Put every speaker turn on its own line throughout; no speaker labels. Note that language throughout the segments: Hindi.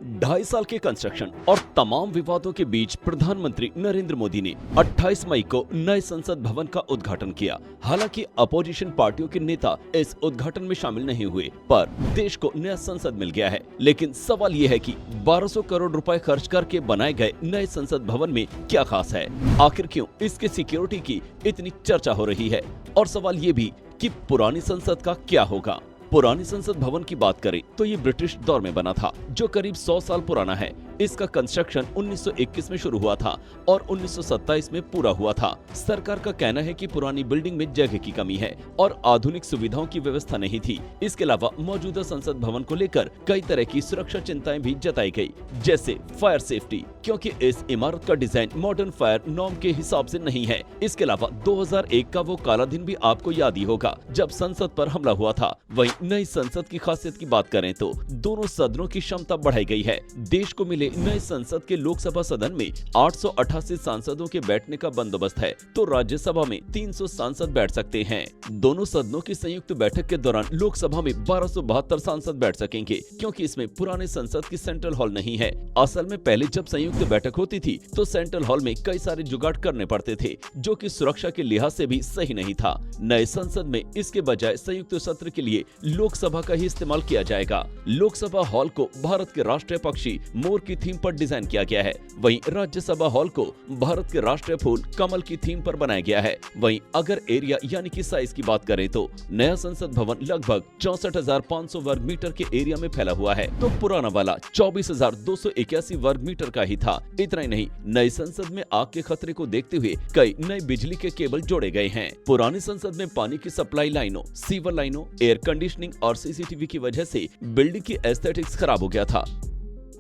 2.5 साल के कंस्ट्रक्शन और तमाम विवादों के बीच प्रधानमंत्री नरेंद्र मोदी ने 28 मई को नए संसद भवन का उद्घाटन किया। हालांकि अपोजिशन पार्टियों के नेता इस उद्घाटन में शामिल नहीं हुए, पर देश को नया संसद मिल गया है। लेकिन सवाल ये है कि 1200 करोड़ रुपए खर्च करके बनाए गए नए संसद भवन में क्या खास है? आखिर क्यों इसके सिक्योरिटी की इतनी चर्चा हो रही है? और सवाल ये भी कि पुरानी संसद का क्या होगा? पुरानी संसद भवन की बात करें तो ये ब्रिटिश दौर में बना था, जो करीब 100 साल पुराना है। इसका कंस्ट्रक्शन 1921 में शुरू हुआ था और 1927 में पूरा हुआ था। सरकार का कहना है कि पुरानी बिल्डिंग में जगह की कमी है और आधुनिक सुविधाओं की व्यवस्था नहीं थी। इसके अलावा मौजूदा संसद भवन को लेकर कई तरह की सुरक्षा चिंताएं भी जताई गई, जैसे फायर सेफ्टी, क्योंकि इस इमारत का डिजाइन मॉडर्न फायर नॉर्म के हिसाब से नहीं है। इसके अलावा 2001 का वो काला दिन भी आपको याद ही होगा, जब संसद पर हमला हुआ था। वहीं नई संसद की खासियत की बात करें तो दोनों सदनों की क्षमता बढ़ाई गई है। देश को मिले नए संसद के लोकसभा सदन में 888 सांसदों के बैठने का बंदोबस्त है, तो राज्यसभा में 300 सांसद बैठ सकते हैं। दोनों सदनों की संयुक्त बैठक के दौरान लोकसभा में 1272 सांसद बैठ सकेंगे, क्योंकि इसमें पुराने संसद की सेंट्रल हॉल नहीं है। असल में पहले जब संयुक्त बैठक होती थी तो सेंट्रल हॉल में कई सारे जुगाड़ करने पड़ते थे, जो कि सुरक्षा के लिहाज से भी सही नहीं था। नए संसद में इसके बजाय संयुक्त सत्र के लिए लोकसभा का ही इस्तेमाल किया जाएगा। लोकसभा हॉल को भारत के राष्ट्रीय पक्षी मोर की थीम पर डिजाइन किया गया है। वहीं राज्यसभा हॉल को भारत के राष्ट्रीय फूल कमल की थीम पर बनाया गया है। वहीं अगर एरिया यानी कि साइज की बात करें तो नया संसद भवन लगभग 64,500 वर्ग मीटर के एरिया में फैला हुआ है, तो पुराना वाला 24,281 वर्ग मीटर का ही था। इतना ही नहीं, नई संसद में आग के खतरे को देखते हुए कई नए बिजली के केबल जोड़े गए हैं। पुरानी संसद में पानी की सप्लाई लाइनों, सीवर लाइनों, एयर कंडीशनिंग और सीसीटीवी की वजह से बिल्डिंग की एस्थेटिक्स खराब हो गया था,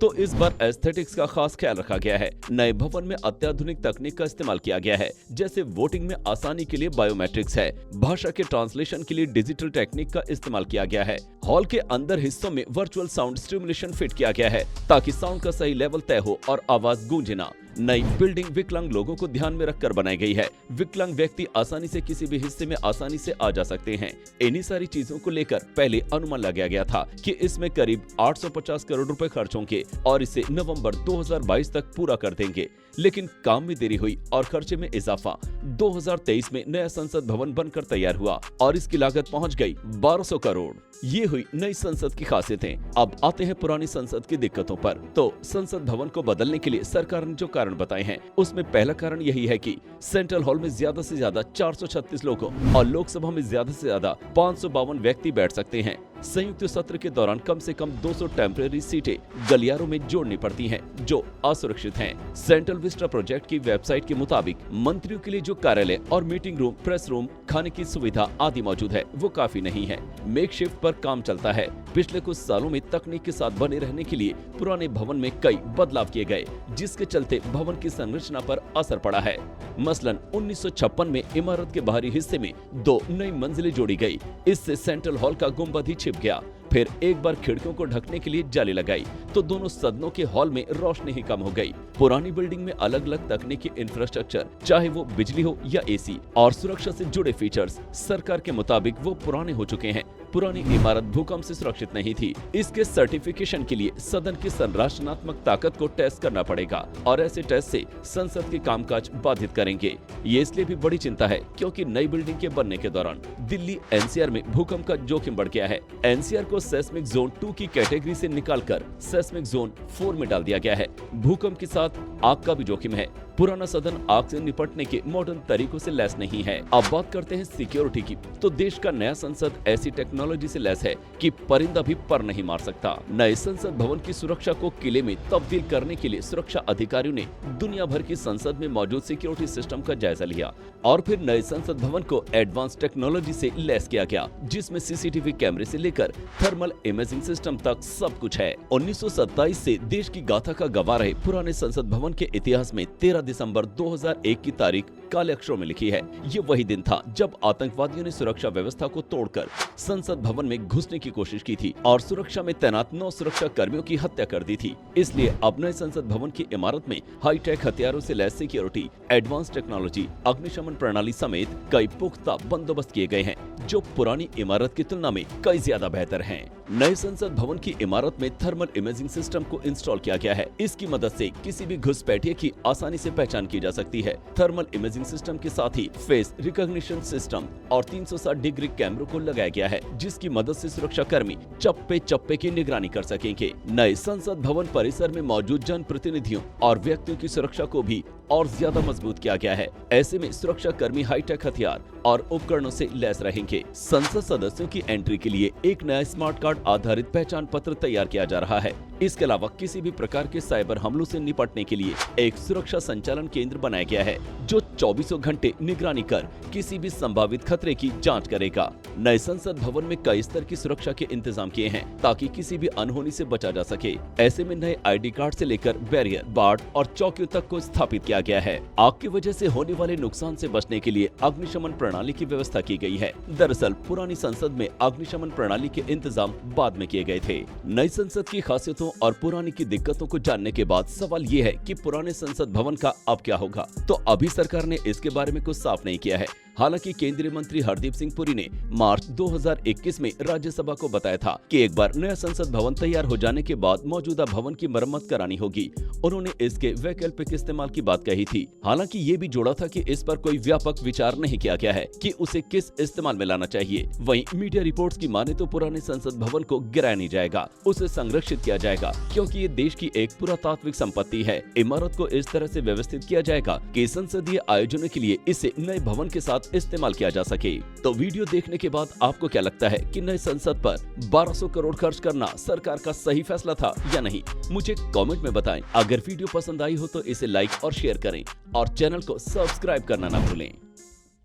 तो इस बार एस्थेटिक्स का खास ख्याल रखा गया है। नए भवन में अत्याधुनिक तकनीक का इस्तेमाल किया गया है, जैसे वोटिंग में आसानी के लिए बायोमेट्रिक्स है, भाषा के ट्रांसलेशन के लिए डिजिटल टेक्निक का इस्तेमाल किया गया है। हॉल के अंदर हिस्सों में वर्चुअल साउंड स्टिमुलेशन फिट किया गया है, ताकि साउंड का सही लेवल तय हो और आवाज गूंजे ना। नई बिल्डिंग विकलांग लोगों को ध्यान में रखकर बनाई गई है। विकलांग व्यक्ति आसानी से किसी भी हिस्से में आसानी से आ जा सकते हैं। इन्हीं सारी चीजों को लेकर पहले अनुमान लगाया गया था कि इसमें करीब 850 करोड़ रुपए खर्च होंगे और इसे नवंबर 2022 तक पूरा कर देंगे। लेकिन काम में देरी हुई और खर्चे में इजाफा। 2023 में नया संसद भवन बनकर तैयार हुआ और इसकी लागत पहुंच गई 1200 करोड़। ये हुई नई संसद की खासियतें। अब आते हैं पुरानी संसद की दिक्कतों पर। तो संसद भवन को बदलने के लिए सरकार ने जो कारण बताए हैं, उसमें पहला कारण यही है कि सेंट्रल हॉल में ज्यादा से ज्यादा 436 लोगों और लोकसभा में ज्यादा से ज्यादा 552 व्यक्ति बैठ सकते हैं। संयुक्त सत्र के दौरान कम से कम 200 टेम्परेरी सीटें गलियारों में जोड़नी पड़ती हैं, जो असुरक्षित हैं। सेंट्रल विस्टा प्रोजेक्ट की वेबसाइट के मुताबिक मंत्रियों के लिए जो कार्यालय और मीटिंग रूम, प्रेस रूम, खाने की सुविधा आदि मौजूद है, वो काफी नहीं है। मेकशिफ्ट पर काम चलता है। पिछले कुछ सालों में तकनीक के साथ बने रहने के लिए पुराने भवन में कई बदलाव किए गए, जिसके चलते भवन की संरचना पर असर पड़ा है। मसलन 1956 में इमारत के बाहरी हिस्से में 2 नई मंजिलें जोड़ी गई। इससे सेंट्रल हॉल का गुंबद ही छिप गया। फिर एक बार खिड़कियों को ढकने के लिए जाली लगाई, तो दोनों सदनों के हॉल में रोशनी ही कम हो गई। पुरानी बिल्डिंग में अलग अलग तकनीकी इंफ्रास्ट्रक्चर, चाहे वो बिजली हो या एसी, और सुरक्षा से जुड़े फीचर्स सरकार के मुताबिक वो पुराने हो चुके हैं। पुरानी इमारत भूकंप से सुरक्षित नहीं थी। इसके सर्टिफिकेशन के लिए सदन की संरचनात्मक ताकत को टेस्ट करना पड़ेगा और ऐसे टेस्ट से संसद के कामकाज बाधित करेंगे। ये इसलिए भी बड़ी चिंता है क्योंकि नई बिल्डिंग के बनने के दौरान दिल्ली एनसीआर में भूकंप का जोखिम बढ़ गया है। एनसीआर को सेस्मिक जोन 2 की कैटेगरी से निकालकर सेस्मिक जोन 4 में डाल दिया गया है। भूकंप के साथ आग का भी जोखिम है। पुराना सदन आग से निपटने के मॉडर्न तरीकों से लैस नहीं है। अब बात करते हैं सिक्योरिटी की, तो देश का नया संसद ऐसी टेक्नोलॉजी से लैस है कि परिंदा भी पर नहीं मार सकता। नए संसद भवन की सुरक्षा को किले में तब्दील करने के लिए सुरक्षा अधिकारियों ने दुनिया भर की संसद में मौजूद सिक्योरिटी सिस्टम का जायजा लिया और फिर नए संसद भवन को एडवांस टेक्नोलॉजी से लैस किया गया, जिसमें सीसीटीवी कैमरे से लेकर थर्मल इमेजिंग सिस्टम तक सब कुछ है। 1927 से देश की गाथा का गवाह रहे पुराने संसद भवन के इतिहास में 13 दिसंबर 2001 की तारीख काले अक्षरों में लिखी है। ये वही दिन था जब आतंकवादियों ने सुरक्षा व्यवस्था को तोड़कर संसद संसद भवन में घुसने की कोशिश की थी और सुरक्षा में तैनात 9 सुरक्षा कर्मियों की हत्या कर दी थी। इसलिए अब नए संसद भवन की इमारत में हाईटेक हथियारों से लैस सिक्योरिटी, एडवांस टेक्नोलॉजी, अग्निशमन प्रणाली समेत कई पुख्ता बंदोबस्त किए गए हैं, जो पुरानी इमारत की तुलना में कई ज्यादा बेहतर हैं। नए संसद भवन की इमारत में थर्मल इमेजिंग सिस्टम को इंस्टॉल किया गया है। इसकी मदद से किसी भी घुसपैठिए की आसानी से पहचान की जा सकती है। थर्मल इमेजिंग सिस्टम के साथ ही फेस रिकॉग्निशन सिस्टम और 360 डिग्री कैमरों को लगाया गया है, जिसकी मदद से सुरक्षा कर्मी चप्पे चप्पे की निगरानी कर सकेंगे। नए संसद भवन परिसर में मौजूद जनप्रतिनिधियों और व्यक्तियों की सुरक्षा को भी और ज्यादा मजबूत किया गया है। ऐसे में सुरक्षा कर्मी हाईटेक हथियार और उपकरणों से लैस रहेंगे। संसद सदस्यों की एंट्री के लिए एक नया स्मार्ट कार्ड आधारित पहचान पत्र तैयार किया जा रहा है। इसके अलावा किसी भी प्रकार के साइबर हमलों से निपटने के लिए एक सुरक्षा संचालन केंद्र बनाया गया है, जो 24 घंटे निगरानी कर किसी भी संभावित खतरे की जांच करेगा। नए संसद भवन में कई स्तर की सुरक्षा के इंतजाम किए हैं, ताकि किसी भी अनहोनी से बचा जा सके। ऐसे में नए ID कार्ड से लेकर बैरियर, बाड़ और चौकियों तक को स्थापित किया गया है। आग की वजह से होने वाले नुकसान से बचने के लिए अग्निशमन प्रणाली की व्यवस्था की गई है। दरअसल पुरानी संसद में अग्निशमन प्रणाली के इंतजाम बाद में किए गए थे। नई संसद की खासियतों और पुरानी की दिक्कतों को जानने के बाद सवाल ये है कि पुराने संसद भवन का अब क्या होगा। तो अभी सरकार ने इसके बारे में कुछ साफ नहीं किया है। हालांकि केंद्रीय मंत्री हरदीप सिंह पुरी ने मार्च 2021 में राज्यसभा को बताया था कि एक बार नया संसद भवन तैयार हो जाने के बाद मौजूदा भवन की मरम्मत करानी होगी। उन्होंने इसके वैकल्पिक इस्तेमाल की बात कही थी। हालांकि ये भी जोड़ा था कि इस पर कोई व्यापक विचार नहीं किया गया है कि उसे किस इस्तेमाल में लाना चाहिए। वहीं मीडिया रिपोर्ट्स की माने तो पुराने संसद भवन को गिराया नहीं जाएगा, उसे संरक्षित किया जाएगा, क्योंकि ये देश की एक पुरातात्विक संपत्ति है। इमारत को इस तरह से व्यवस्थित किया जाएगा कि संसदीय आयोजनों के लिए इसे नए भवन के साथ इस्तेमाल किया जा सके। तो वीडियो देखने के बाद आपको क्या लगता है कि नए संसद पर 1200 करोड़ खर्च करना सरकार का सही फैसला था या नहीं? मुझे कमेंट में बताएं। अगर वीडियो पसंद आई हो तो इसे लाइक और शेयर करें और चैनल को सब्सक्राइब करना ना भूलें।